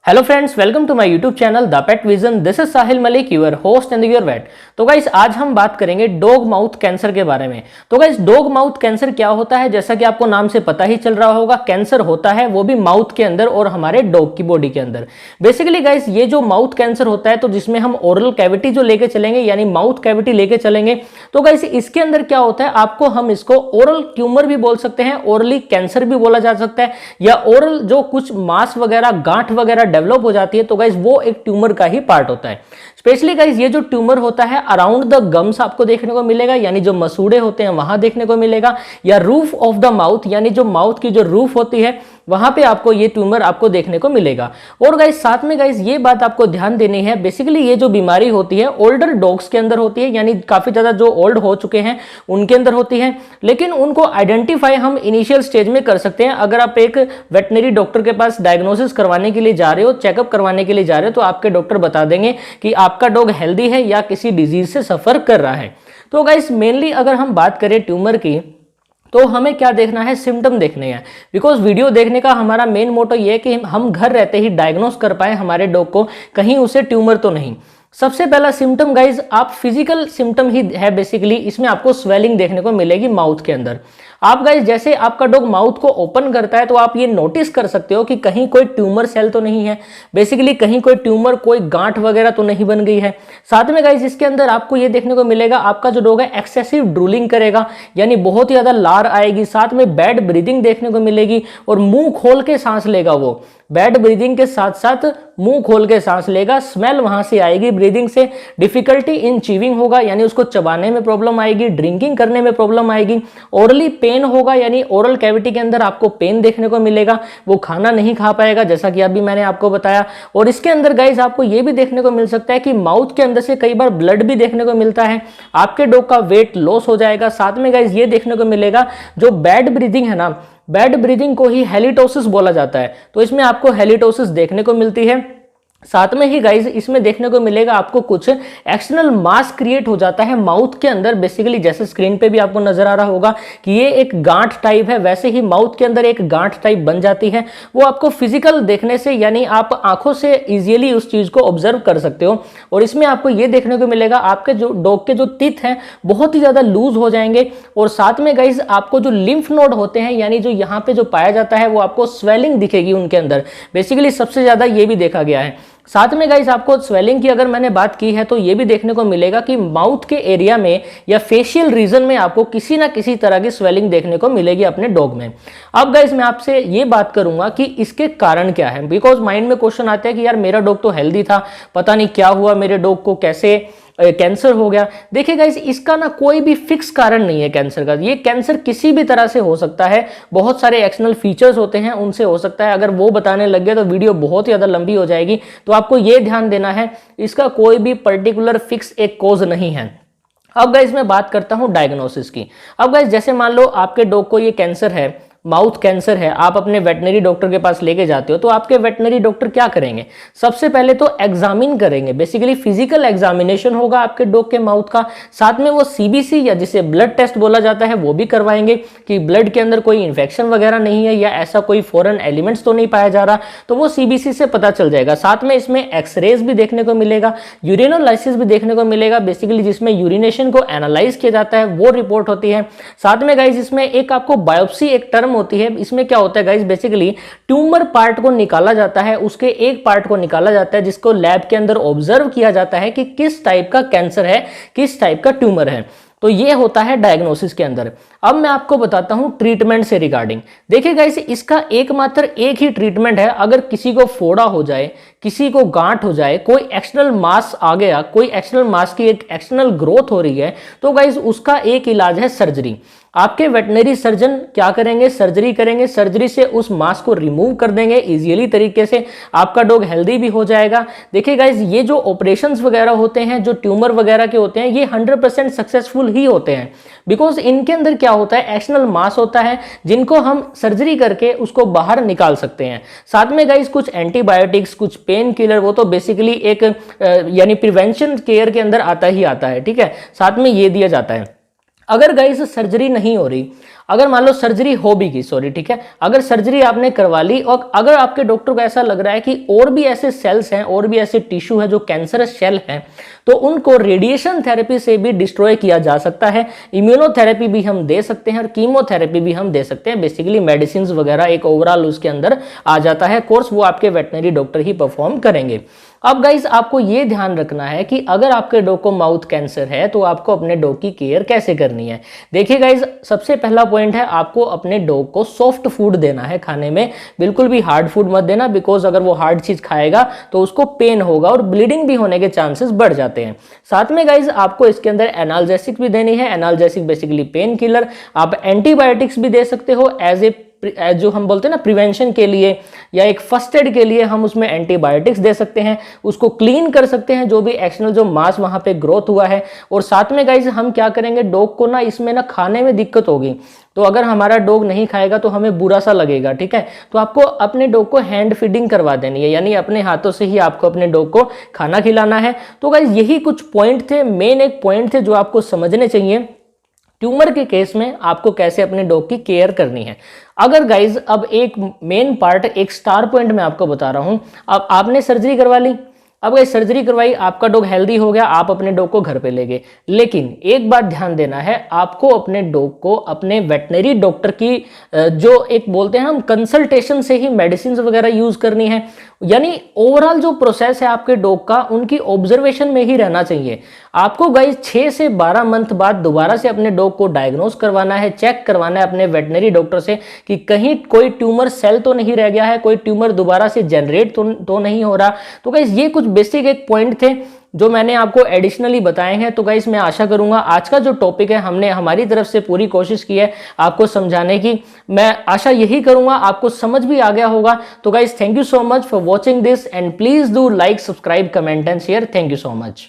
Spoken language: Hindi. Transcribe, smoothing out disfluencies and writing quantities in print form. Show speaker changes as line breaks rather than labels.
Hello friends, welcome to my YouTube channel the pet vision. This is Sahil Malik, your host and your vet. तो गाइस, आज हम बात करेंगे डॉग माउथ कैंसर के बारे में। तो गाइस, डॉग माउथ कैंसर क्या होता है? जैसा कि आपको नाम से पता ही चल रहा होगा, कैंसर होता है वो भी माउथ के अंदर और हमारे डॉग की बॉडी के अंदर। बेसिकली गाइस, ये जो माउथ कैंसर होता है तो जिसमें हम ओरल कैविटी जो लेके चलेंगे, यानी माउथ कैविटी लेके चलेंगे, तो गाइस इसके अंदर क्या होता है, आपको हम इसको ओरल ट्यूमर भी बोल सकते हैं, ओरली कैंसर भी बोला जा सकता है, या ओरल जो कुछ मांस वगैरह गांठ वगैरह डेवलप हो जाती है तो गाइस वो एक ट्यूमर का ही पार्ट होता है। स्पेशली गाइस ये जो ट्यूमर होता है अराउंड द गम्स आपको देखने को मिलेगा, यानी जो मसूड़े होते हैं वहां देखने को मिलेगा, या रूफ ऑफ द माउथ, यानी जो माउथ की जो रूफ होती है वहां पे आपको ये ट्यूमर आपको देखने को मिलेगा। और गाइस साथ में गाइस ये बात आपको ध्यान देनी है, बेसिकली ये जो बीमारी होती है ओल्डर डॉग्स के अंदर होती है, यानी काफी ज्यादा जो ओल्ड हो चुके हैं उनके अंदर होती है, लेकिन उनको आइडेंटिफाई हम इनिशियल स्टेज में कर सकते हैं। अगर आप एक वेटनरी डॉक्टर के पास डायग्नोसिस करवाने के लिए जा रहे हो, चेकअप करवाने के लिए जा रहे हो, तो आपके डॉक्टर बता देंगे कि आपका डॉग हेल्दी है या किसी डिजीज से सफर कर रहा है। तो गाइस मेनली अगर हम बात करें ट्यूमर की, तो हमें क्या देखना है, सिम्टम देखने हैं। बिकॉज वीडियो देखने का हमारा मेन मोटो ये है कि हम घर रहते ही डायग्नोस कर पाए हमारे डॉग को, कहीं उसे ट्यूमर तो नहीं। सबसे पहला सिम्टम गाइज, आप फिजिकल सिम्टम ही है बेसिकली, इसमें आपको स्वेलिंग देखने को मिलेगी माउथ के अंदर। आप गाइज जैसे आपका डॉग माउथ को ओपन करता है तो आप ये नोटिस कर सकते हो कि कहीं कोई ट्यूमर सेल तो नहीं है, बेसिकली कहीं कोई ट्यूमर कोई गांठ वगैरह तो नहीं बन गई है। साथ में गाइज इसके अंदर आपको ये देखने को मिलेगा, आपका जो डॉग है एक्सेसिव ड्रूलिंग करेगा, यानी बहुत ही ज्यादा लार आएगी। साथ में बैड ब्रीदिंग देखने को मिलेगी और मुंह खोल के सांस लेगा। वो बैड ब्रीदिंग के साथ साथ मुंह खोल के सांस लेगा, स्मेल वहां से आएगी ब्रीदिंग से, डिफिकल्टी इन चीविंग होगा, यानी उसको चबाने में प्रॉब्लम आएगी, ड्रिंकिंग करने में प्रॉब्लम आएगी, ओरली पेन होगा, यानी ओरल कैविटी के अंदर आपको पेन देखने को मिलेगा, वो खाना नहीं खा पाएगा, जैसा कि अभी मैंने आपको बताया। और इसके अंदर गाइज आपको ये भी देखने को मिल सकता है कि माउथ के अंदर से कई बार ब्लड भी देखने को मिलता है, आपके डॉग का वेट लॉस हो जाएगा। साथ में गाइज ये देखने को मिलेगा, जो बैड ब्रीदिंग है ना, बैड ब्रीदिंग को ही हेलिटोसिस बोला जाता है, तो इसमें आपको हेलिटोसिस देखने को मिलती है। साथ में ही गाइज इसमें देखने को मिलेगा आपको कुछ एक्सटर्नल मास क्रिएट हो जाता है माउथ के अंदर। बेसिकली जैसे स्क्रीन पे भी आपको नजर आ रहा होगा कि ये एक गांठ टाइप है, वैसे ही माउथ के अंदर एक गांठ टाइप बन जाती है। वो आपको फिजिकल देखने से, यानी आप आंखों से इजीली उस चीज को ऑब्जर्व कर सकते हो। और इसमें आपको ये देखने को मिलेगा, आपके जो डॉग के जो टीथ हैं बहुत ही ज्यादा लूज हो जाएंगे। और साथ में गाइज आपको जो लिम्फ नोड होते हैं, यानी जो यहाँ पे जो पाया जाता है, वो आपको स्वेलिंग दिखेगी उनके अंदर। बेसिकली सबसे ज्यादा ये भी देखा गया है। साथ में गाइस आपको स्वेलिंग की अगर मैंने बात की है तो ये भी देखने को मिलेगा कि माउथ के एरिया में या फेशियल रीजन में आपको किसी ना किसी तरह की स्वेलिंग देखने को मिलेगी अपने डॉग में। अब गाइस मैं आपसे ये बात करूंगा कि इसके कारण क्या है, बिकॉज माइंड में क्वेश्चन आता है कि यार मेरा डॉग तो हेल्दी था, पता नहीं क्या हुआ मेरे डॉग को, कैसे कैंसर हो गया। देखिए गाइस, इसका ना कोई भी फिक्स कारण नहीं है कैंसर का। ये कैंसर किसी भी तरह से हो सकता है, बहुत सारे एक्सटर्नल फीचर्स होते हैं उनसे हो सकता है। अगर वो बताने लग गए तो वीडियो बहुत ही ज्यादा लंबी हो जाएगी, तो आपको ये ध्यान देना है, इसका कोई भी पर्टिकुलर फिक्स एक कॉज नहीं है। अब गाइस मैं बात करता हूं डायग्नोसिस की। अब गाइस जैसे मान लो आपके डॉग को ये कैंसर है, माउथ कैंसर है, आप अपने वेटनरी डॉक्टर के पास लेके जाते हो, तो आपके वेटनरी डॉक्टर क्या करेंगे, सबसे पहले तो एग्जामिन करेंगे। बेसिकली फिजिकल एग्जामिनेशन होगा आपके डॉग के माउथ का, साथ में वो सीबीसी या जिसे ब्लड टेस्ट बोला जाता है वो भी करवाएंगे कि ब्लड के अंदर कोई इंफेक्शन वगैरह नहीं है या ऐसा कोई फॉरेन एलिमेंट्स तो नहीं पाया जा रहा, तो वो सीबीसी से पता चल जाएगा। साथ में इसमें एक्सरेज भी देखने को मिलेगा, यूरिनोलाइसिस भी देखने को मिलेगा, बेसिकली जिसमें यूरिनेशन को एनालाइज किया जाता है वो रिपोर्ट होती है। साथ में गाइज इसमें एक आपको बायोप्सी एक टर्म होती है, इसमें क्या होता है गाइस, बेसिकली ट्यूमर पार्ट को निकाला जाता है, उसके एक पार्ट को निकाला जाता है जिसको लैब के अंदर ऑब्जर्व किया जाता है कि किस टाइप का कैंसर है, किस टाइप का ट्यूमर है। तो ये होता है डायग्नोसिस के अंदर। अब मैं आपको बताता हूं ट्रीटमेंट से रिगार्डिंग। देखिए गाइस, इसका एकमात्र एक ही ट्रीटमेंट है। अगर किसी को फोड़ा हो जाए, किसी को गांठ हो जाए, कोई एक्सटर्नल मास आ गया, कोई एक्सटर्नल मास की एक एक्सटर्नल ग्रोथ हो रही है, तो गाइस उसका एक इलाज है सर्जरी। आपके वेटनरी सर्जन क्या करेंगे, सर्जरी करेंगे, सर्जरी से उस मास को रिमूव कर देंगे इजीली तरीके से, आपका डॉग हेल्दी भी हो जाएगा। देखिए गाइस, ये जो ऑपरेशंस वगैरह होते हैं, जो ट्यूमर वगैरह के होते हैं, ये 100% सक्सेसफुल ही होते हैं, बिकॉज इनके अंदर क्या होता है, एक्सटर्नल मास होता है जिनको हम सर्जरी करके उसको बाहर निकाल सकते हैं। साथ में गाइस कुछ एंटीबायोटिक्स, कुछ पेन किलर, वो तो बेसिकली एक यानी प्रिवेंशन केयर के अंदर आता ही आता है, ठीक है, साथ में ये दिया जाता है। अगर गाइस सर्जरी नहीं हो रही, अगर मान लो सर्जरी हो भी गई, सॉरी ठीक है, अगर सर्जरी आपने करवा ली और अगर आपके डॉक्टर को ऐसा लग रहा है कि और भी ऐसे सेल्स हैं, और भी ऐसे टिश्यू है जो कैंसरस सेल हैं, तो उनको रेडिएशन थेरेपी से भी डिस्ट्रॉय किया जा सकता है, इम्यूनोथेरेपी भी हम दे सकते हैं और कीमोथेरेपी भी हम दे सकते हैं। बेसिकली मेडिसिन वगैरह एक ओवरऑल उसके अंदर आ जाता है कोर्स, वो आपके वेटनरी डॉक्टर ही परफॉर्म करेंगे। अब गाइस आपको ये ध्यान रखना है कि अगर आपके डॉग को माउथ कैंसर है तो आपको अपने डॉग की केयर कैसे करनी है। देखिए गाइस, सबसे पहला पॉइंट है आपको अपने डॉग को सॉफ्ट फूड देना है खाने में, बिल्कुल भी हार्ड फूड मत देना, बिकॉज अगर वो हार्ड चीज खाएगा तो उसको पेन होगा और ब्लीडिंग भी होने के चांसेस बढ़ जाते हैं। साथ में गाइस आपको इसके अंदर एनाल्जेसिक भी देनी है। एनाल्जेसिक बेसिकली पेन किलर, आप एंटीबायोटिक्स भी दे सकते हो एज ए जो हम बोलते हैं ना प्रिवेंशन के लिए या एक फर्स्ट एड के लिए, हम उसमें एंटीबायोटिक्स दे सकते हैं, उसको क्लीन कर सकते हैं जो भी एक्सटर्नल जो मांस वहां पे ग्रोथ हुआ है। और साथ में गाइस हम क्या करेंगे, डॉग को ना इसमें ना खाने में दिक्कत होगी, तो अगर हमारा डॉग नहीं खाएगा तो हमें बुरा सा लगेगा, ठीक है। तो आपको अपने डॉग को हैंड फीडिंग करवा देनी है, यानी अपने हाथों से ही आपको अपने डॉग को खाना खिलाना है। तो गाइस यही कुछ पॉइंट थे, मेन एक पॉइंट थे जो आपको समझने चाहिए ट्यूमर के केस में आपको कैसे अपने डॉग की केयर करनी है। अगर गाइज अब एक मेन पार्ट, एक स्टार पॉइंट मैं आपको बता रहा हूं, अब आपने सर्जरी करवा ली, अब गाइस सर्जरी करवाई, आपका डॉग हेल्दी हो गया, आप अपने डॉग को घर पे ले गए, लेकिन एक बात ध्यान देना है, आपको अपने डॉग को अपने वेटनरी डॉक्टर की जो एक बोलते हैं हम कंसल्टेशन से ही मेडिसिन वगैरह यूज करनी है। यानी ओवरऑल जो प्रोसेस है आपके डॉग का, उनकी ऑब्जर्वेशन में ही रहना चाहिए। आपको गाइस 6 से 12 मंथ बाद दोबारा से अपने डॉग को डायग्नोस करवाना है, चेक करवाना है अपने वेटनरी डॉक्टर से कि कहीं कोई ट्यूमर सेल तो नहीं रह गया है, कोई ट्यूमर दोबारा से जनरेट तो नहीं हो रहा। तो गाइस ये कुछ बेसिक एक पॉइंट थे जो मैंने आपको एडिशनली बताए हैं। तो गाइस मैं आशा करूंगा आज का जो टॉपिक है हमने हमारी तरफ से पूरी कोशिश की है आपको समझाने की, मैं आशा यही करूंगा आपको समझ भी आ गया होगा। तो guys thank you so much for watching this and please do like, subscribe, comment and share. Thank you so much.